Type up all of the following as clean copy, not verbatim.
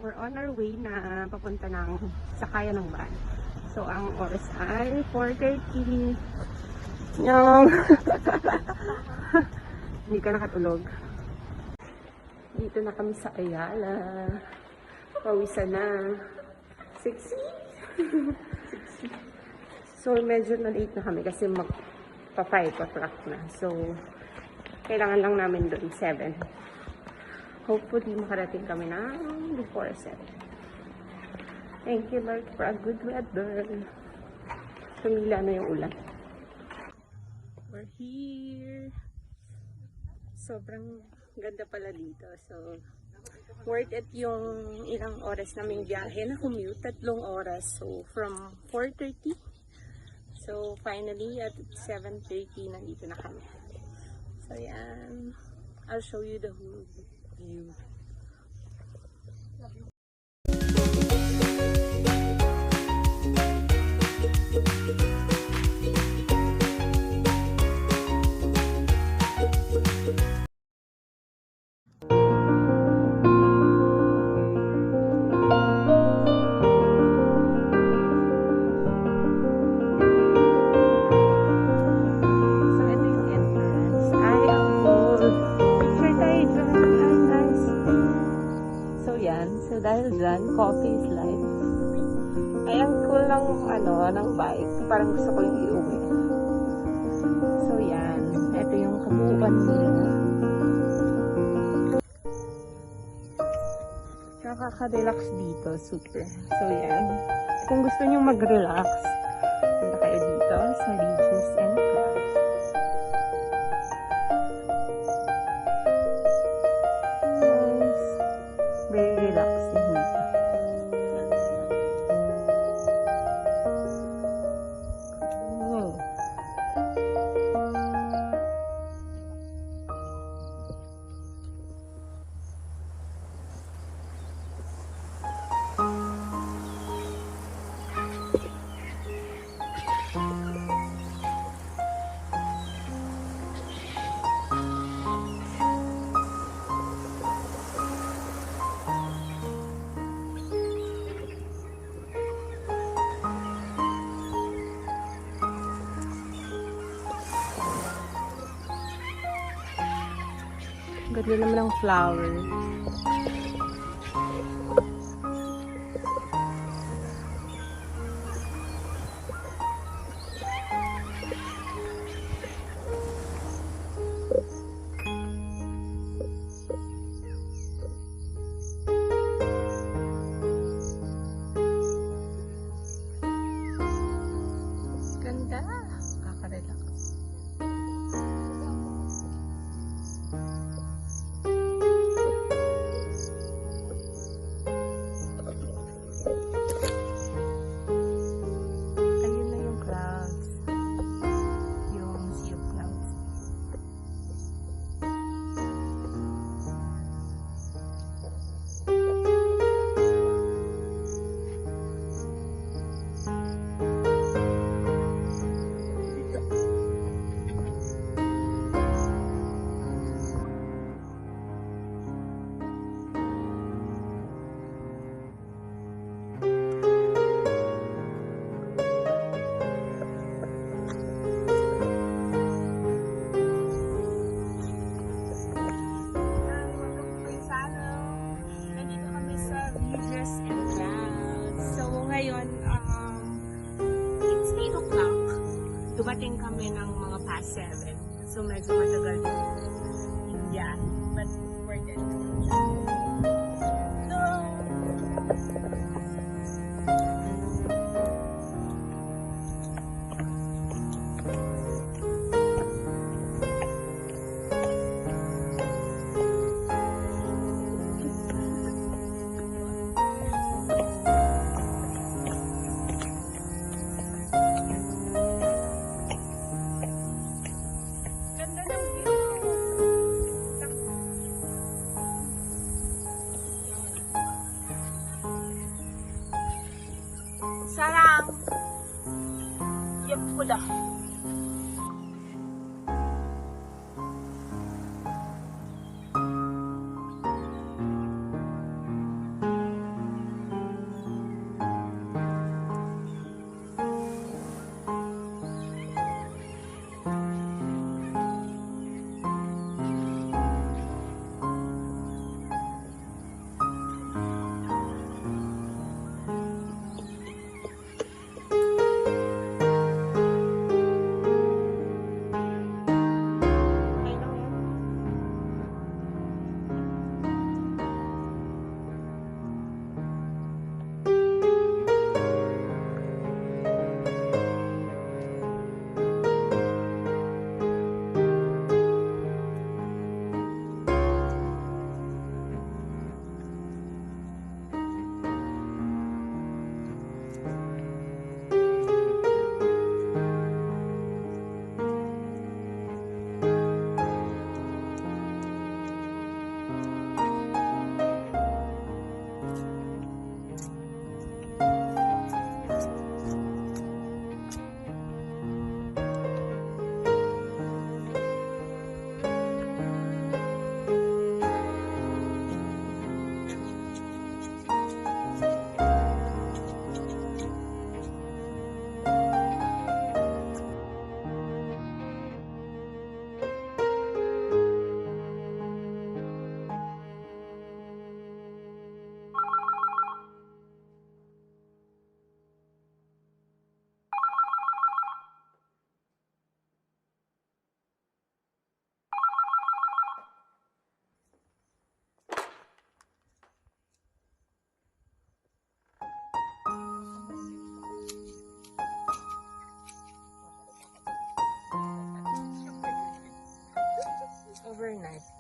We're on our way na papunta ng sakayan ng van. So, ang oras ay 4:30. Yung hindi ka nakatulog. Dito na kami sa Ayala. Pawisan na. Sexy! So, medyo na-late na kami kasi magpa-5 o'clock na. So, kailangan lang namin doon 7. Hopefully, makarating kami na before 7. Thank you, Lord, for a good weather. Tumila na yung ulan. We're here. Sobrang ganda pala dito. So, worth it yung ilang oras naming biyahe na commute. 3 oras. So, from 4:30. So, finally, at 7:30, nandito na kami. So, yan. I'll show you the whole view. So dahil dyan, coffee is life. Ay, ang cool ng bike. Parang gusto ko yung iuwi. So yan. Ito yung kabuuan nila. Nakaka-relax dito. Super. So yan. Kung gusto nyo mag-relax, punta kayo dito sa Regis and Club. Very relaxing dito. Ganda naman ang flower. Ganda. Kaka-relax. Dumating kami ng mga past 7. So medyo matagal yung biyahe. But worth it. So, Super nice.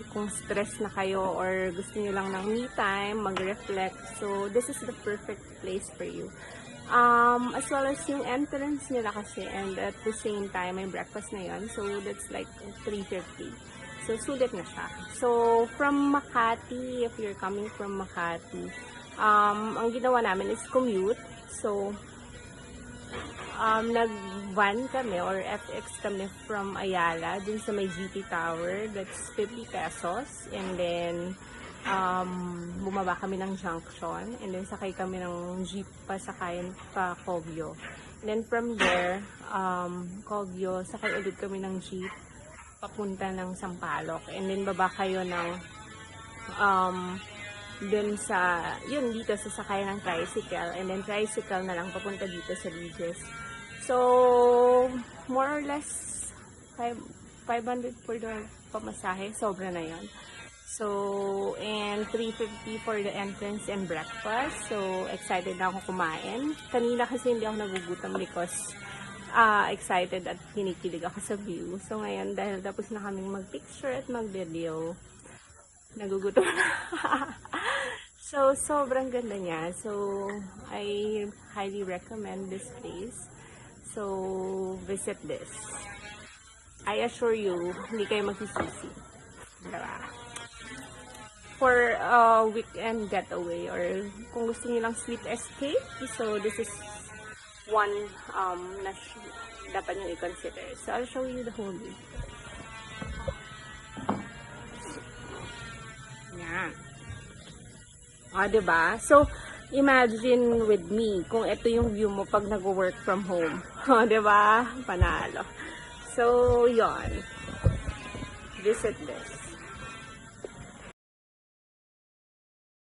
Kung stress na kayo or gusto niyo lang ng me time, mag-reflect. So, this is the perfect place for you. As well as yung entrance nila kasi, and at the same time, may breakfast na yun. So, that's like 350. So, sulit na siya. So, from Makati, if you're coming from Makati, ang ginawa namin is COMMUTE. So, nag-van kami or FX kami from AYALA dun sa may GT Tower. That's 50 pesos. And then, bumaba kami ng junction. And then, sakay kami ng jeep pasakayan pa COGEO. And then, from there, COGEO, sakay ulit kami ng jeep papunta ng SAMPALOC. And then, baba kayo ng dun sa, yun, dito sa sakay ng tricycle. And then, tricycle na lang papunta dito sa Regis. So, more or less, 500 for the pamasahe. Sobra na yun. So, and 350 for the entrance and breakfast. So, excited na ako kumain. Kanina kasi hindi ako nagugutom because excited at kinikilig ako sa view. So, ngayon, dahil tapos na kaming mag-picture at mag-video, nagugutom na. So, sobrang ganda niya. So, I highly recommend this place. So, visit this. I assure you, hindi kayo magsisisi. Diba? For a weekend getaway or kung gusto niyo lang sweet escape, so this is one na dapat niyo i-consider. So, I'll show you the whole view. Yan. Diba? So, imagine with me, kung ito yung view mo pag nag-work from home. Diba? Panalo. So, yon. Visit this.